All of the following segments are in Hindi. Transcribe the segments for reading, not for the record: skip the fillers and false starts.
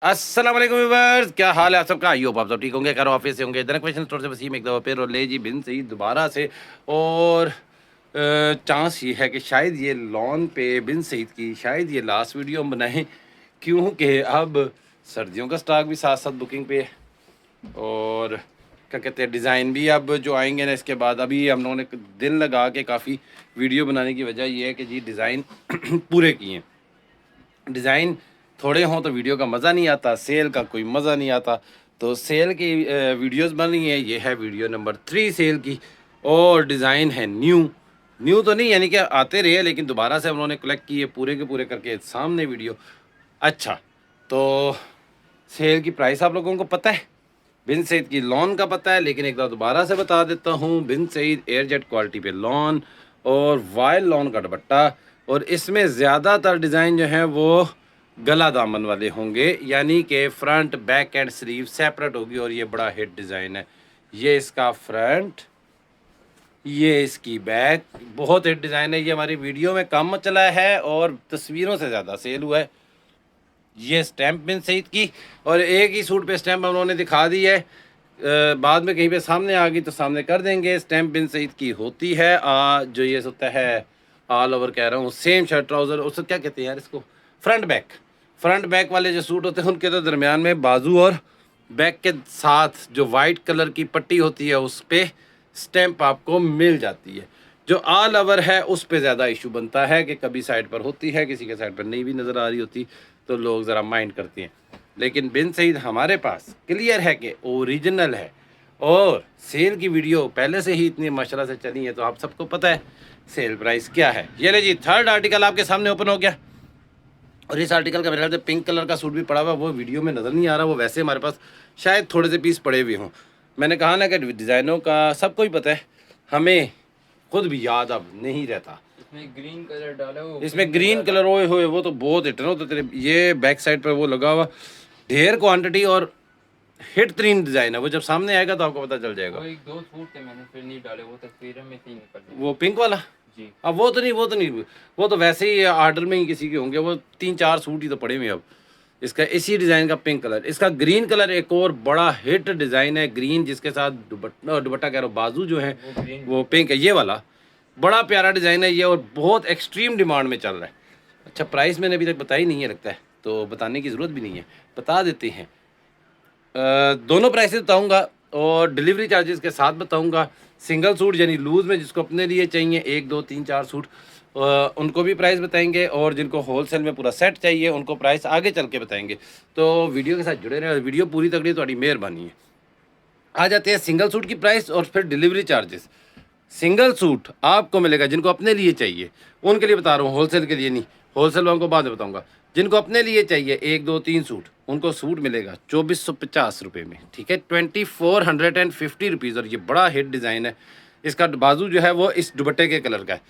अस्सलाम वालेकुम व्यूअर्स, क्या हाल है आप सबका। आई होप आप सब ठीक होंगे, घर ऑफिस से होंगे। क्वेश्चन स्टोर से वसीम एक दफ़ा फिर और ले जी बिन सईद दोबारा से। और चांस ये है कि शायद ये लॉन पे बिन सईद की शायद ये लास्ट वीडियो हम बनाएं, क्योंकि अब सर्दियों का स्टॉक भी साथ साथ बुकिंग पे है। और क्या कहते हैं, डिज़ाइन भी अब जो आएंगे ना इसके बाद। अभी हम लोगों ने दिल लगा के काफ़ी वीडियो बनाने की वजह ये है कि जी डिज़ाइन पूरे किए हैं। डिज़ाइन थोड़े हों तो वीडियो का मज़ा नहीं आता, सेल का कोई मज़ा नहीं आता। तो सेल की वीडियोस बन रही हैं। ये है वीडियो नंबर 3 सेल की, और डिज़ाइन है न्यू तो नहीं, यानी कि आते रहे, लेकिन दोबारा से हम लोगों ने कलेक्ट किए पूरे के पूरे करके सामने वीडियो। अच्छा, तो सेल की प्राइस आप लोगों को पता है, बिन सईद की लॉन का पता है, लेकिन एक बार दोबारा से बता देता हूँ। बिन सईद एयरजेट क्वालिटी पे लॉन और वाइल्ड लॉन का दुपट्टा, और इसमें ज़्यादातर डिज़ाइन जो हैं वो गला दामन वाले होंगे, यानी कि front back and sleeve separate होगी। और ये बड़ा हिट डिज़ाइन है। ये इसका फ्रंट, ये इसकी बैक, बहुत हिट डिज़ाइन है। ये हमारी वीडियो में कम चला है और तस्वीरों से ज़्यादा सेल हुआ है। ये स्टैंप बिन सईद की, और एक ही सूट पे स्टैंप हम लोगों ने दिखा दी है। बाद में कहीं पे सामने आ गई तो सामने कर देंगे। स्टैंप बिन सईद की होती है जो ये होता है ऑल ओवर, कह रहा हूँ सेम शर्ट ट्राउज़र, उसको क्या कहते हैं यार इसको, फ्रंट बैक वाले जो सूट होते हैं उनके तो दरमियान में बाजू और बैक के साथ जो वाइट कलर की पट्टी होती है उस पर स्टैंप आपको मिल जाती है। जो ऑल ओवर है उस पर ज़्यादा इशू बनता है कि कभी साइड पर होती है, किसी के साइड पर नहीं भी नज़र आ रही होती, तो लोग ज़रा माइंड करते हैं। लेकिन बिन सईद हमारे पास क्लियर है कि ओरिजिनल है। और सेल की वीडियो पहले से ही इतनी माशाल्लाह से चली है, तो आप सबको पता है सेल प्राइस क्या है। ये ले जी, थर्ड आर्टिकल आपके सामने ओपन हो गया। और इस आर्टिकल का मेरे ख्याल से पिंक कलर का सूट भी पड़ा हुआ है, वो वीडियो में नज़र नहीं आ रहा, वो वैसे हमारे पास शायद थोड़े से पीस पड़े हुए हों। मैंने कहा ना कि डिज़ाइनों का सबको ही पता है, हमें खुद भी याद अब नहीं रहता। इसमें ग्रीन कलर डाला हो, इसमें ग्रीन कलर ओए होए, वो तो बहुत हिट है ना। तो तेरे ये बैक साइड पर वो लगा हुआ ढेर क्वांटिटी और हिट तरीन डिज़ाइन है। वो जब सामने आएगा तो आपको पता चल जाएगा। वो एक दो सूट थे मैंने फिर नहीं डाले, वो तस्वीर में से निकल गए। वो पिंक वाला जी अब वो तो नहीं, वो तो वैसे ही ऑर्डर में ही किसी के होंगे। वो 3-4 सूट ही तो पड़े हुए अब। इसका इसी डिज़ाइन का पिंक कलर, इसका ग्रीन कलर एक और बड़ा हिट डिज़ाइन है। ग्रीन जिसके साथ दुपट्टा कह रहा हूँ, बाजू जो है वो पिंक है। ये वाला बड़ा प्यारा डिज़ाइन है ये, और बहुत एक्सट्रीम डिमांड में चल रहा है। अच्छा, प्राइस मैंने अभी तक बताई नहीं है लगता है, तो बताने की ज़रूरत भी नहीं है, बता देते हैं। दोनों प्राइसेस बताऊंगा और डिलीवरी चार्जेस के साथ बताऊंगा। सिंगल सूट यानी लूज़ में जिसको अपने लिए चाहिए 1 2 3 4 सूट, उनको भी प्राइस बताएंगे, और जिनको होलसेल में पूरा सेट चाहिए उनको प्राइस आगे चल के बताएंगे। तो वीडियो के साथ जुड़े रहें, वीडियो पूरी तक थोड़ी मेहरबानी है। आ जाते हैं सिंगल सूट की प्राइस और फिर डिलीवरी चार्जेस। सिंगल सूट आपको मिलेगा जिनको अपने लिए चाहिए, उनके लिए बता रहा हूँ, होलसेल के लिए नहीं। होलसेल वालों को बाद में बताऊंगा। जिनको अपने लिए चाहिए 1 2 3 सूट, उनको सूट मिलेगा 2450 रुपये में, ठीक है, 2450 रुपीज़। और ये बड़ा हिट डिज़ाइन है। इसका बाजू जो है वो इस दुपट्टे के कलर का है।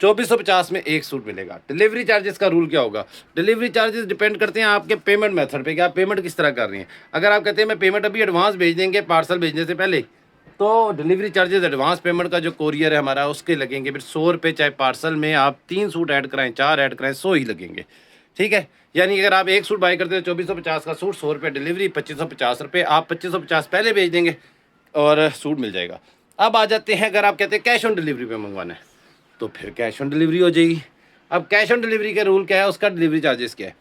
2450 में एक सूट मिलेगा। डिलीवरी चार्जेस का रूल क्या होगा? डिलीवरी चार्जेस डिपेंड करते हैं आपके पेमेंट मेथड पे कि आप पेमेंट किस तरह कर रही हैं। अगर आप कहते हैं मैं पेमेंट अभी एडवांस भेज देंगे पार्सल भेजने से पहले, तो डिलीवरी चार्जेस एडवांस पेमेंट का जो कोरियर है हमारा उसके लगेंगे फिर 100 रुपये। चाहे पार्सल में आप 3 सूट ऐड कराएं, 4 ऐड कराएं, 100 ही लगेंगे, ठीक है। यानी अगर आप एक सूट बाई करते हो 2450 का सूट, 100 रुपये डिलीवरी, 2550 रुपये। आप 2550 पहले भेज देंगे और सूट मिल जाएगा। अब आ जाते हैं, अगर आप कहते हैं कैश ऑन डिलीवरी पे मंगवाना है तो फिर कैश ऑन डिलीवरी हो जाएगी। अब कैश ऑन डिलीवरी का रूल क्या है, उसका डिलीवरी चार्जेस क्या है?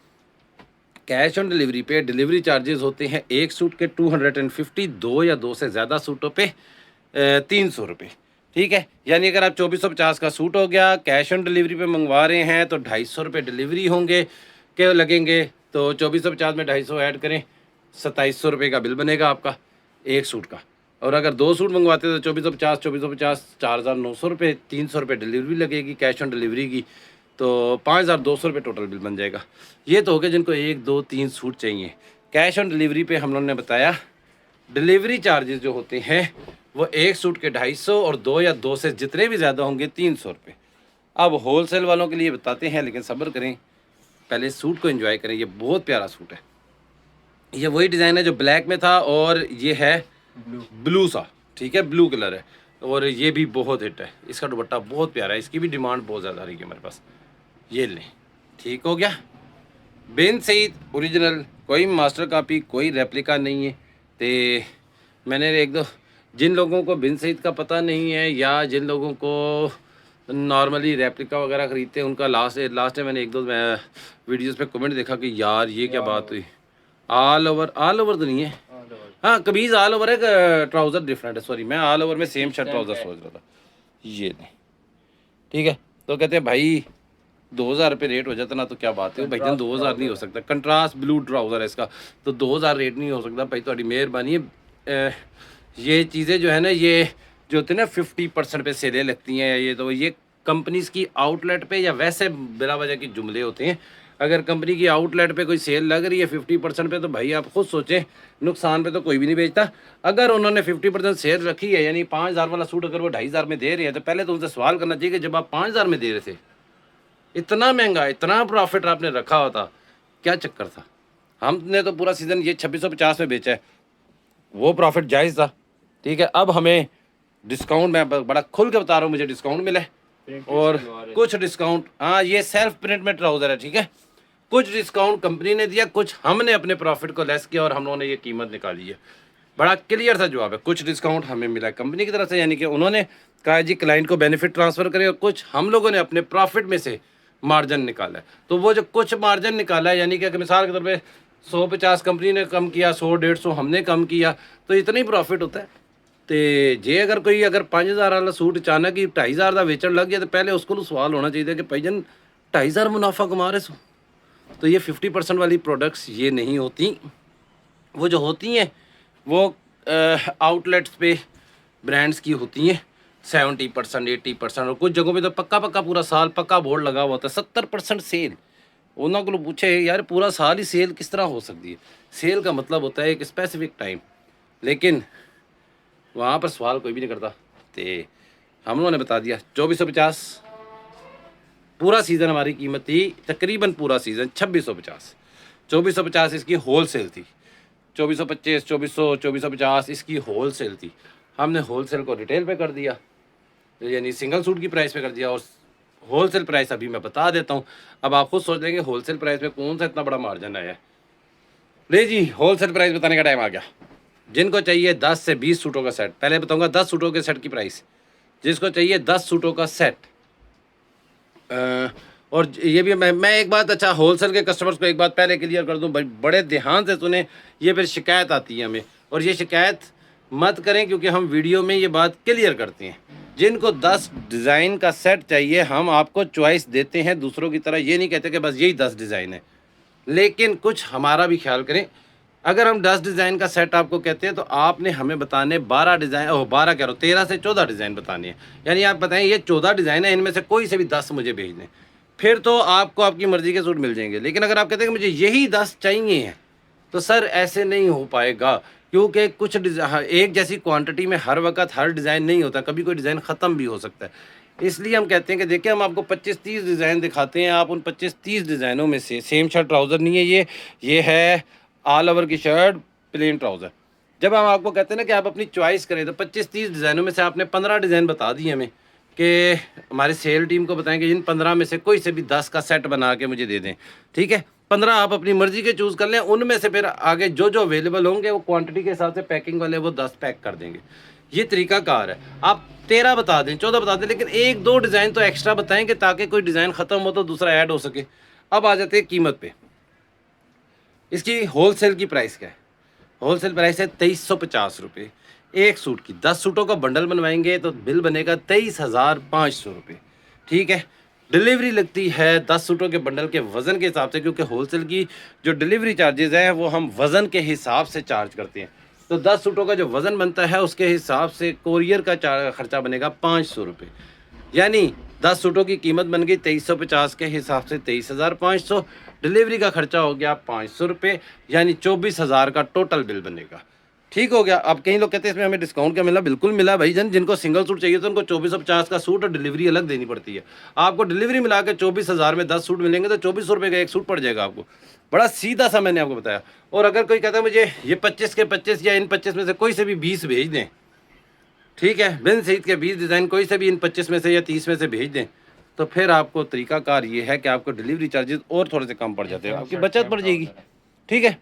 कैश ऑन डिलीवरी पे डिलीवरी चार्जेस होते हैं एक सूट के 250, 2 या 2 से ज़्यादा सूटों पे 300 रुपये, ठीक है। यानी अगर आप 2450 का सूट हो गया, कैश ऑन डिलीवरी पे मंगवा रहे हैं तो 250 रुपये डिलीवरी होंगे के लगेंगे। तो 2450 में 250 ऐड करें, 2700 रुपये का बिल बनेगा आपका एक सूट का। और अगर 2 सूट मंगवाते हैं तो 2450 4900 रुपये, 300 रुपये डिलीवरी लगेगी कैश ऑन डिलीवरी की, तो 5200 रुपये टोटल बिल बन जाएगा। ये तो हो गया जिनको 1 2 3 सूट चाहिए। कैश ऑन डिलीवरी पे हम लोगों ने बताया डिलीवरी चार्जेस जो होते हैं वो एक सूट के 250 और 2 या 2 से जितने भी ज़्यादा होंगे 300 रुपये। अब होलसेल वालों के लिए बताते हैं, लेकिन सब्र करें, पहले सूट को एंजॉय करें। ये बहुत प्यारा सूट है। ये वही डिज़ाइन है जो ब्लैक में था, और ये है ब्लू सा, ठीक है, ब्लू कलर है। और ये भी बहुत हिट है। इसका दुपट्टा बहुत प्यारा है, इसकी भी डिमांड बहुत ज़्यादा रही है हमारे पास। ये लें, ठीक हो गया। बिन सईद ओरिजिनल कोई मास्टर कापी कोई रेप्लिका नहीं है। तो मैंने एक दो जिन लोगों को बिन सईद का पता नहीं है या जिन लोगों को नॉर्मली रेप्लिका वगैरह खरीदते हैं उनका लास्ट में मैंने एक दो वीडियोस पे कमेंट देखा कि यार ये क्या बात हुई। ऑल ओवर तो नहीं है, हाँ कमीज़ ऑल ओवर है, ट्राउज़र डिफरेंट है। सॉरी मैं ऑल ओवर में सेम शर्ट ट्राउज़र सोच रहा था, ये नहीं ठीक है। तो कहते हैं भाई 2000 रुपये रेट हो जाता ना तो क्या बात है भाई जान, 2000 नहीं हो सकता। कंट्रास्ट ब्लू ट्राउज़र है इसका, तो 2000 रेट नहीं हो सकता भाई। थोड़ी मेहरबानी है। ये चीज़ें जो है ना, ये जो होती है ना 50% पे सेलें लगती हैं, ये तो ये कंपनीज़ की आउटलेट पे या वैसे बिला वजह के जुमले होते हैं। अगर कंपनी की आउटलेट पे कोई सेल लग रही है 50% पे, तो भाई आप खुद सोचें, नुकसान पे तो कोई भी नहीं बेचता। अगर उन्होंने 50% सेल रखी है, यानी 5000 वाला सूट अगर वो 2500 में दे रहे हैं, तो पहले तो उनसे सवाल करना चाहिए कि जब आप 5000 में दे रहे थे, इतना महंगा, इतना प्रॉफिट आपने रखा होता, क्या चक्कर था? हमने तो पूरा सीज़न ये 2650 में बेचा है, वो प्रॉफिट जायज़ था, ठीक है। अब हमें डिस्काउंट, मैं बड़ा खुल के बता रहा हूँ, मुझे डिस्काउंट मिला है और कुछ डिस्काउंट, हाँ ये सेल्फ प्रिंट में ट्राउज़र है, ठीक है। कुछ डिस्काउंट कंपनी ने दिया, कुछ हमने अपने प्रॉफिट को लेस किया और हम लोगों ने ये कीमत निकाली है। बड़ा क्लियर सा जवाब है, कुछ डिस्काउंट हमें मिला है कंपनी की तरफ से, यानी कि उन्होंने कहा जी क्लाइंट को बेनिफिट ट्रांसफ़र करें, और कुछ हम लोगों ने अपने प्रॉफिट में से मार्जिन निकाला है। तो वो जो कुछ मार्जिन निकाला है, यानी कि मिसाल के तौर पे 150 कंपनी ने कम किया, 100-150 हमने कम किया, तो इतना ही प्रॉफिट होता है। तो जे अगर 5000 वाला सूट अचानक ही 2500 का वेचन लग गया, तो पहले उसको सवाल होना चाहिए कि भाई जन 2500 मुनाफा कमा रहे सो। तो ये 50% वाली प्रोडक्ट्स ये नहीं होती, वो जो होती हैं वो आउटलेट्स पे ब्रांड्स की होती हैं 70% 80%, और कुछ जगहों पे तो पक्का पूरा साल पक्का बोर्ड लगा हुआ होता है 70% सेल। उन्होंने को पूछे यार पूरा साल ही सेल किस तरह हो सकती है? सेल का मतलब होता है एक स्पेसिफिक टाइम, लेकिन वहाँ पर सवाल कोई भी नहीं करता। तो हम लोगों ने बता दिया 2450 पूरा सीज़न हमारी कीमत थी, तकरीबन पूरा सीज़न 2650। 2450 इसकी होल सेल थी, 2425 2400 2450 इसकी होल सेल थी। हमने होल सेल को रिटेल पे कर दिया, यानी सिंगल सूट की प्राइस पे कर दिया, और होल सेल प्राइस अभी मैं बता देता हूँ। अब आप खुद सोच लेंगे होल सेल प्राइस में कौन सा इतना बड़ा मार्जिन आया है। ले जी होल सेल प्राइस बताने का टाइम आ गया। जिनको चाहिए 10 से 20 सूटों का सेट, पहले बताऊँगा 10 सूटों के सेट की प्राइस। जिसको चाहिए 10 सूटों का सेट, और ये भी मैं एक बात, अच्छा होलसेल के कस्टमर्स को एक बात पहले क्लियर कर दूं, बड़े ध्यान से सुने, ये फिर शिकायत आती है हमें, और ये शिकायत मत करें क्योंकि हम वीडियो में ये बात क्लियर करते हैं। जिनको 10 डिज़ाइन का सेट चाहिए, हम आपको चॉइस देते हैं दूसरों की तरह, ये नहीं कहते कि बस यही 10 डिज़ाइन है, लेकिन कुछ हमारा भी ख्याल करें। अगर हम 10 डिज़ाइन का सेट आपको कहते हैं तो आपने हमें बताने 12 डिज़ाइन, 12 कह रहा हूँ 13 से 14 डिज़ाइन बताने हैं। यानी आप बताएं ये 14 डिज़ाइन है, इनमें से कोई से भी 10 मुझे भेज दें, फिर तो आपको आपकी मर्ज़ी के सूट मिल जाएंगे। लेकिन अगर आप कहते हैं कि मुझे यही 10 चाहिए हैं, तो सर ऐसे नहीं हो पाएगा, क्योंकि कुछ एक जैसी क्वांटिटी में हर वक्त हर डिज़ाइन नहीं होता, कभी कोई डिज़ाइन ख़त्म भी हो सकता है। इसलिए हम कहते हैं कि देखिए हम आपको 25-30 डिज़ाइन दिखाते हैं, आप उन 25-30 डिज़ाइनों में से, सेम शर्ट ट्राउज़र नहीं है ये है ऑल ओवर की शर्ट प्लेन ट्राउज़र। जब हम आपको कहते हैं ना कि आप अपनी चॉइस करें, तो 25-30 डिज़ाइनों में से आपने 15 डिज़ाइन बता दिए हमें कि हमारी सेल टीम को बताएं कि इन 15 में से कोई से भी 10 का सेट बना के मुझे दे दें, ठीक है। 15 आप अपनी मर्ज़ी के चूज़ कर लें, उनमें से फिर आगे जो जो अवेलेबल होंगे वो क्वांटिटी के हिसाब से पैकिंग वाले वो 10 पैक कर देंगे। ये तरीकाकार है। आप 13 बता दें 14 बता दें, लेकिन 1-2 डिज़ाइन तो एक्स्ट्रा बताएं कि ताकि कोई डिज़ाइन ख़त्म हो तो दूसरा ऐड हो सके। अब आ जाते हैं कीमत पे। इसकी होल सेल की प्राइस क्या है? होल सेल प्राइस है 2350 रुपये एक सूट की। 10 सूटों का बंडल बनवाएंगे तो बिल बनेगा 23,500 रुपये, ठीक है। डिलीवरी लगती है 10 सूटों के बंडल के वज़न के हिसाब से, क्योंकि होलसेल की जो डिलीवरी चार्जेस हैं वो हम वज़न के हिसाब से चार्ज करते हैं। तो 10 सूटों का जो वज़न बनता है उसके हिसाब से कोरियर का खर्चा बनेगा 500 रुपये, यानी 10 सूटों की कीमत बन गई 2350 के हिसाब से 23,500। डिलीवरी का खर्चा हो गया 500 रुपये, यानी 24,000 का टोटल बिल बनेगा। ठीक हो गया। अब कई लोग कहते हैं इसमें हमें डिस्काउंट क्या मिला? बिल्कुल मिला भाई जन, जिनको सिंगल सूट चाहिए तो उनको 2450 का सूट और डिलीवरी अलग देनी पड़ती है। आपको डिलीवरी मिला के 24,000 में 10 सूट मिलेंगे तो 2400 रुपये का एक सूट पड़ जाएगा आपको। बड़ा सीधा सा मैंने आपको बताया। और अगर कोई कहता है मुझे ये 25 के 25 या इन 25 में से कोई से भी 20 भेज दें, ठीक है, बिन सईद के 20 डिज़ाइन कोई से भी इन 25 में से या 30 में से भेज दें, तो फिर आपको तरीकाकार ये है कि आपको डिलीवरी चार्जेस और थोड़े से कम पड़ जाते हैं, आपकी बचत बढ़ जाएगी, ठीक है।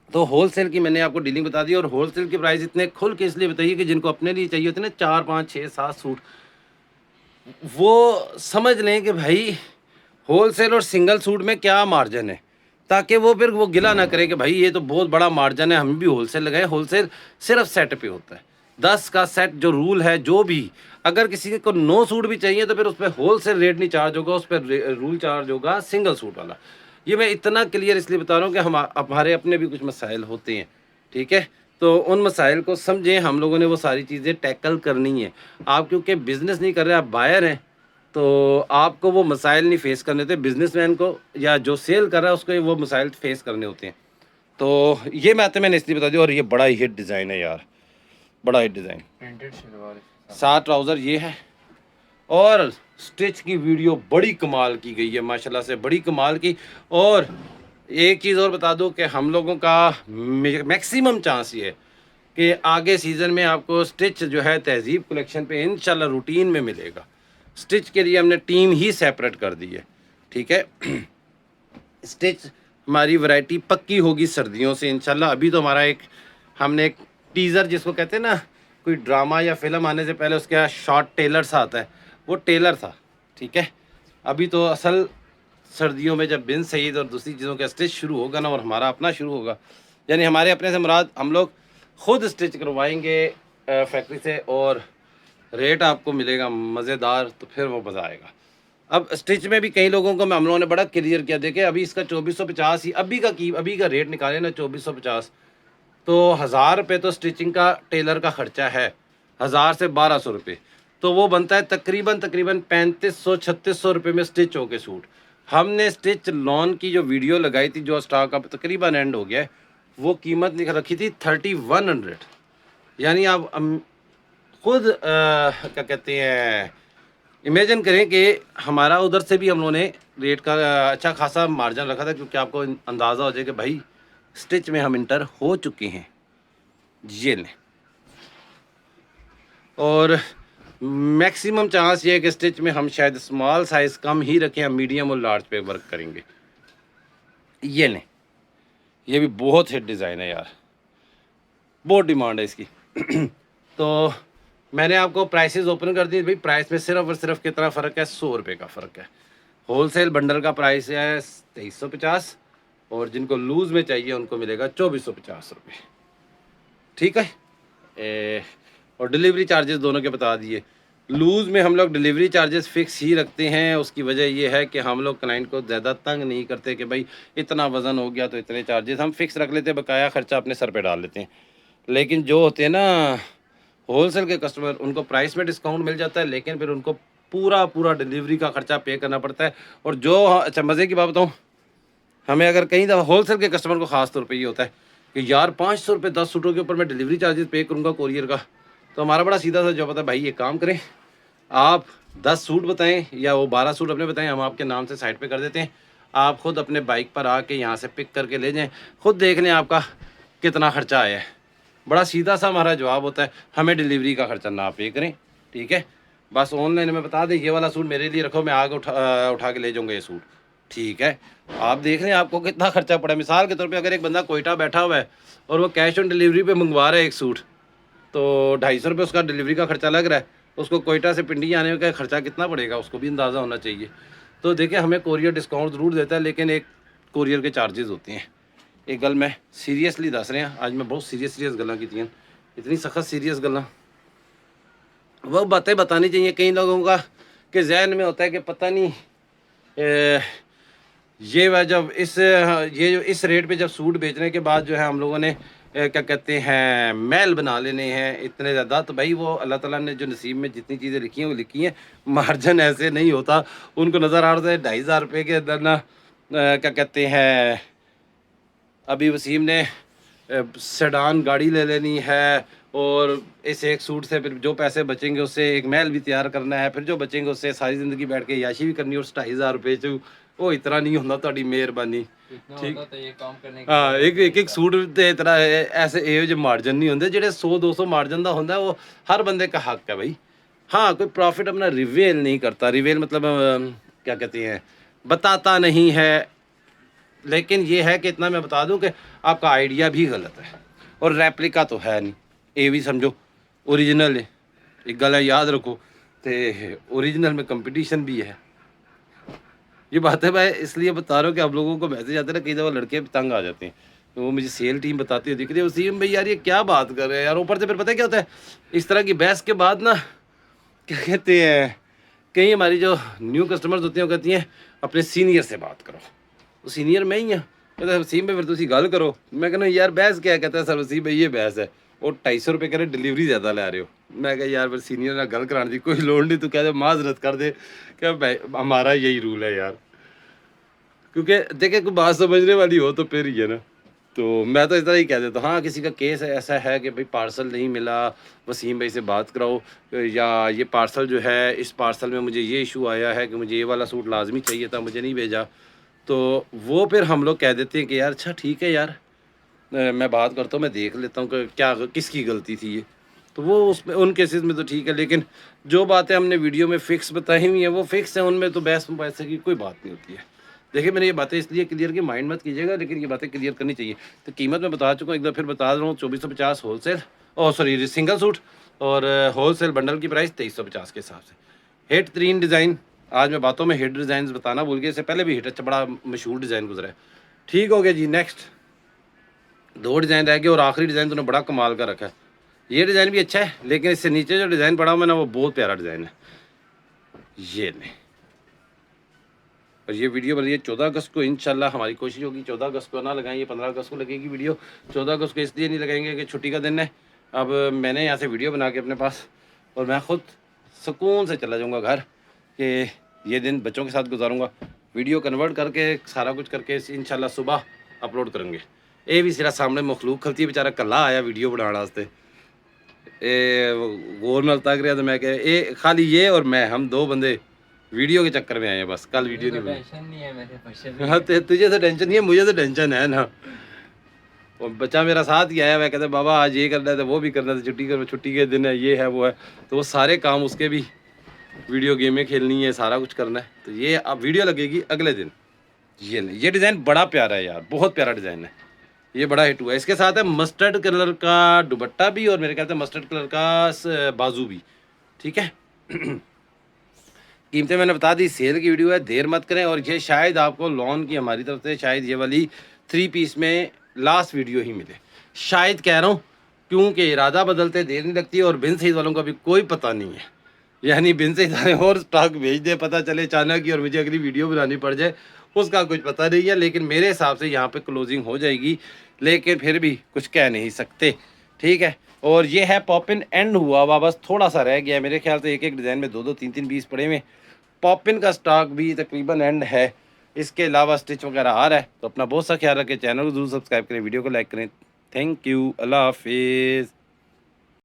तो होलसेल की मैंने आपको डीलिंग बता दी, और होलसेल की प्राइस इतने खुल के इसलिए बताइए कि जिनको अपने लिए चाहिए होते हैं ना 4 5 6 7 सूट, वो समझ लें कि भाई होलसेल और सिंगल सूट में क्या मार्जिन है, ताकि वो फिर वो गिला ना करें कि भाई ये तो बहुत बड़ा मार्जिन है, हम भी होलसेल लगाए। होलसेल सिर्फ सेट पे होता है, 10 का सेट जो रूल है, जो भी अगर किसी को 9 सूट भी चाहिए तो फिर उस पर होलसेल रेट नहीं चार्ज होगा, उस पर रूल चार्ज होगा सिंगल सूट वाला। ये मैं इतना क्लियर इसलिए बता रहा हूँ कि हमारे अपने भी कुछ मसाइल होते हैं, ठीक है। तो उन मसाइल को समझें, हम लोगों ने वो सारी चीज़ें टैकल करनी है। आप क्योंकि बिज़नेस नहीं कर रहे, आप बायर हैं, तो आपको वो मसाइल नहीं फेस करने होते। बिजनेसमैन को या जो सेल कर रहा है उसको वो मसाइल फेस करने होते हैं। तो ये बातें मैंने इसलिए बता दी। और ये बड़ा ही हिट डिज़ाइन है यार, बड़ा हिट डिज़ाइन। प्रिंटेड शलवार है। 7 ट्राउज़र ये है, और स्टिच की वीडियो बड़ी कमाल की गई है माशाल्लाह से, बड़ी कमाल की। और एक चीज़ और बता दूं कि हम लोगों का मैक्सिमम चांस ये है कि आगे सीज़न में आपको स्टिच जो है तहजीब कलेक्शन पे इंशाल्लाह रूटीन में मिलेगा। स्टिच के लिए हमने टीम ही सेपरेट कर दी है, ठीक है। स्टिच हमारी वैरायटी पक्की होगी सर्दियों से इंशाल्लाह। अभी तो हमारा हमने एक टीज़र जिसको कहते हैं ना, कोई ड्रामा या फिल्म आने से पहले उसका शॉर्ट टेलर सा आता है, वो टेलर था, ठीक है। अभी तो असल सर्दियों में जब बिन सईद और दूसरी चीज़ों का स्टिच शुरू होगा ना, और हमारा अपना शुरू होगा, यानी हमारे अपने से मुराद हम लोग खुद स्टिच करवाएंगे फैक्ट्री से, और रेट आपको मिलेगा मज़ेदार, तो फिर वो मज़ा आएगा। अब स्टिच में भी कई लोगों को हम लोगों ने बड़ा क्लियर किया, देखे अभी इसका 2450 ही अभी का रेट निकाले ना 2450, तो 1000 रुपये तो स्टिचिंग का टेलर का ख़र्चा है, 1000 से 1200 रुपये, तो वो बनता है तकरीबन 3500-3600 रुपये में स्टिच हो के सूट। हमने स्टिच लॉन की जो वीडियो लगाई थी, जो स्टॉक अब तकरीबन एंड हो गया है, वो कीमत लिख रखी थी 3100। यानी आप खुद क्या कहते हैं, इमेजिन करें कि हमारा उधर से भी हम लोगों ने रेट का अच्छा खासा मार्जिन रखा था, क्योंकि आपको अंदाज़ा हो जाए कि भाई स्टिच में हम इंटर हो चुके हैं। ये लें, और मैक्सिमम चांस ये है कि स्टिच में हम शायद स्मॉल साइज़ कम ही रखें, हम मीडियम और लार्ज पे वर्क करेंगे। ये लें, ये भी बहुत हिट डिज़ाइन है यार, बहुत डिमांड है इसकी। तो मैंने आपको प्राइसेस ओपन कर दी भाई। प्राइस में सिर्फ और सिर्फ कितना फ़र्क है, 100 रुपये का फ़र्क है। होलसेल बंडल का प्राइस है 2350, और जिनको लूज़ में चाहिए उनको मिलेगा 2450 रुपये, ठीक है। और डिलीवरी चार्जेस दोनों के बता दिए। लूज़ में हम लोग डिलीवरी चार्जेस फ़िक्स ही रखते हैं। उसकी वजह ये है कि हम लोग क्लाइंट को ज़्यादा तंग नहीं करते कि भाई इतना वज़न हो गया तो इतने चार्जेस, हम फ़िक्स रख लेते हैं, बकाया ख़र्चा अपने सर पे डाल लेते हैं। लेकिन जो होते हैं ना होलसेल के कस्टमर, उनको प्राइस में डिस्काउंट मिल जाता है, लेकिन फिर उनको पूरा डिलीवरी का ख़र्चा पे करना पड़ता है। और जो अच्छा मज़े की बात बताऊँ, हमें अगर कहीं दफ़ा होलसेल के कस्टमर को ख़ास तौर पे ये होता है कि यार 500 रुपये 10 सूटों के ऊपर मैं डिलीवरी चार्जेस पे करूँगा कोरियर का, तो हमारा बड़ा सीधा सा जवाब है, भाई ये काम करें, आप 10 सूट बताएं या वो 12 सूट अपने बताएं, हम आपके नाम से साइट पे कर देते हैं। आप ख़ुद अपने बाइक पर आके यहाँ से पिक करके ले जाएँ, ख़ुद देख लें आपका कितना ख़र्चा आया है। बड़ा सीधा सा हमारा जवाब होता है, हमें डिलीवरी का ख़र्चा ना पे करें, ठीक है। बस ऑनलाइन में बता दें ये वाला सूट मेरे लिए रखो, मैं आगे उठा के ले जाऊँगा ये सूट, ठीक है। आप देख लें आपको कितना ख़र्चा पड़ा। मिसाल के तौर पे अगर एक बंदा कोयटा बैठा हुआ है और वो कैश ऑन डिलीवरी पे मंगवा रहा है एक सूट, तो 250 रुपये उसका डिलीवरी का ख़र्चा लग रहा है, उसको कोयटा से पिंडी आने का ख़र्चा कितना पड़ेगा उसको भी अंदाज़ा होना चाहिए। तो देखिए हमें कोरियर डिस्काउंट ज़रूर देता है, लेकिन एक कोरियर के चार्जेस होते हैं। एक गल मैं सीरियसली दस रहे हैं, आज मैं बहुत सीरियस गल्लां कीतियां, इतनी सख्त सीरियस गल्लां, वो बातें बतानी चाहिए। कई लोगों का कि जहन में होता है कि पता नहीं ये वह जब इस रेट पे जब सूट बेचने के बाद जो है हम लोगों ने क्या कहते हैं महल बना लेने हैं इतने ज़्यादा, तो भाई वो अल्लाह ताला ने जो नसीब में जितनी चीज़ें लिखी हैं वो लिखी हैं। मार्जिन ऐसे नहीं होता, उनको नज़र आ रहा है 2500 रुपये के अंदर ना क्या कहते हैं, अभी वसीम ने सेडान गाड़ी ले लेनी है, और इस एक सूट से फिर जो पैसे बचेंगे उससे एक महल भी तैयार करना है, फिर जो बचेंगे उससे सारी ज़िंदगी बैठ के याशी भी करनी है, और 2500 रुपये च वो इतना नहीं होता, थोड़ी मेहरबानी, ठीक। तो ये काम करने हाँ, एक सूट ते इतना ऐसे एवज मार्जिन नहीं होंगे जेडे 100-200 मार्जिन का होंगे, वो हर बंदे का हक है भाई। हाँ, कोई प्रॉफिट अपना रिवेल नहीं करता, रिवेल मतलब क्या कहते हैं, बताता नहीं है, लेकिन ये है कि इतना मैं बता दूं कि आपका आइडिया भी गलत है और रेप्लिका तो है नहीं, ये भी समझो ओरिजिनल है। एक गल याद रखो, तो ओरिजिनल में कंपटीशन भी है। ये बात है, मैं इसलिए बता रहा हूँ कि आप लोगों को मैसेज आते हैं ना, कई दफ़ा लड़के तंग आ जाते हैं, तो वो मुझे सेल टीम बताती है, दिख रही है उसी में भाई यार ये क्या बात कर रहे हैं यार। ऊपर से फिर पता है क्या होता है, इस तरह की बहस के बाद ना क्या कहते हैं, कई हमारी जो न्यू कस्टमर्स होती हैं वो कहती हैं अपने सीनियर से बात करो। तो सीनियर मैं ही हाँ, कहते वसीम भाई फिर तुम गल करो। मैं कहना यार बहस क्या है, कहता है सर वसीम भाई ये बहस है, और 250 रुपये कह रहे डिलीवरी ज़्यादा लै रहे हो। मैं कहा यार फिर सीनियर ना गल कराने की कोई लोड़ नहीं, तू कह दे माजरत कर दे, क्या भाई हमारा यही रूल है यार। क्योंकि देखे कोई बात समझने वाली हो तो फिर ही है ना। तो मैं तो इस तरह ही कह देता हूँ, हाँ किसी का केस ऐसा है कि भाई पार्सल नहीं मिला, वसीम भाई से बात कराओ, या ये पार्सल जो है इस पार्सल में मुझे ये इशू आया है कि मुझे ये वाला सूट लाजमी चाहिए था, मुझे नहीं भेजा, तो वो फिर हम लोग कह देते हैं कि यार अच्छा ठीक है यार, मैं बात करता हूँ, मैं देख लेता हूँ कि क्या किसकी गलती थी ये। तो वो उसमें उन केसेस में तो ठीक है, लेकिन जो बातें हमने वीडियो में फ़िक्स बताई हुई हैं वो फ़िक्स हैं, उनमें तो बहस पैसे की कोई बात नहीं होती है। देखिए मैंने ये बातें इसलिए क्लियर की, माइंड मत कीजिएगा, लेकिन ये बातें क्लियर करनी चाहिए। तो कीमत मैं बता चुका हूँ, एक बार फिर बता रहा हूँ, 2450 होलसेल, और सॉरी सिंगल सूट, और होलसेल बंडल की प्राइस 2350 के हिसाब से। हिट 3 डिज़ाइन, आज मैं बातों में हिट डिज़ाइन बताना भूल गया, इससे पहले भी हिट अच्छा बड़ा मशहूर डिज़ाइन गुजरा है। ठीक हो गया जी। नेक्स्ट 2 डिज़ाइन रह गए, और आखिरी डिज़ाइन तो बड़ा कमाल का रखा है। ये डिज़ाइन भी अच्छा है, लेकिन इससे नीचे जो डिज़ाइन पड़ा हुआ है ना वो बहुत प्यारा डिज़ाइन है, ये नहीं। और ये वीडियो बनी है 14 अगस्त को, इंशाल्लाह हमारी कोशिश होगी 14 अगस्त को ना लगाएं, ये 15 अगस्त को लगेगी वीडियो। 14 अगस्त को इसलिए नहीं लगाएंगे कि छुट्टी का दिन है। अब मैंने यहाँ से वीडियो बना के अपने पास, और मैं ख़ुद सुकून से चला जाऊँगा घर, कि ये दिन बच्चों के साथ गुजारूँगा, वीडियो कन्वर्ट करके सारा कुछ करके इंशाल्लाह सुबह अपलोड करेंगे। ये भी सिरा सामने मखलूक खलती है, बेचारा कला आया वीडियो बनाने वास्ते, गोल में तक रहा, तो मैं कह ये खाली ये और मैं, हम 2 बंदे वीडियो के चक्कर में आए हैं बस। कल वीडियो नहीं बनी। टेंशन नहीं है मेरे पास। हाँ तुझे तो टेंशन नहीं है, मुझे तो टेंशन है ना। और बच्चा मेरा साथ ही आया, मैं कहते बाबा आज ये करना है तो वो भी करना है, छुट्टी के दिन है, ये है वो है, तो वो सारे काम उसके भी, वीडियो गेमें खेलनी है, सारा कुछ करना है। तो ये अब वीडियो लगेगी अगले दिन। ये नहीं, ये डिज़ाइन बड़ा प्यारा है यार, बहुत प्यारा डिज़ाइन है, ये बड़ा हिट हुआ है। इसके साथ है मस्टर्ड कलर का दुपट्टा भी, और मेरे ख्याल से मस्टर्ड कलर का बाजू भी, ठीक है। कीमतें मैंने बता दी, सेल की वीडियो है, देर मत करें। और ये शायद आपको लॉन की हमारी तरफ से शायद ये वाली 3 पीस में लास्ट वीडियो ही मिले, शायद कह रहा हूँ, क्योंकि इरादा बदलते देर नहीं लगती, और बिन सईद वालों का भी कोई पता नहीं है, यानी बिन सईद वाले और स्टॉक भेज दे पता चले अचानक ही, और मुझे अगली वीडियो बनानी पड़ जाए, उसका कुछ पता नहीं है। लेकिन मेरे हिसाब से यहाँ पे क्लोजिंग हो जाएगी, लेकिन फिर भी कुछ कह नहीं सकते, ठीक है। और ये है पॉपिन एंड हुआ हुआ, बस थोड़ा सा रह गया, मेरे ख्याल से एक एक डिज़ाइन में 2-2 3-3 पीस पड़े हुए। पॉपिन का स्टॉक भी तकरीबन एंड है, इसके अलावा स्टिच वगैरह आ रहा है। तो अपना बहुत सा ख्याल रखें, चैनल को जरूर सब्सक्राइब करें, वीडियो को लाइक करें। थैंक यू, अल्लाह हाफिज़।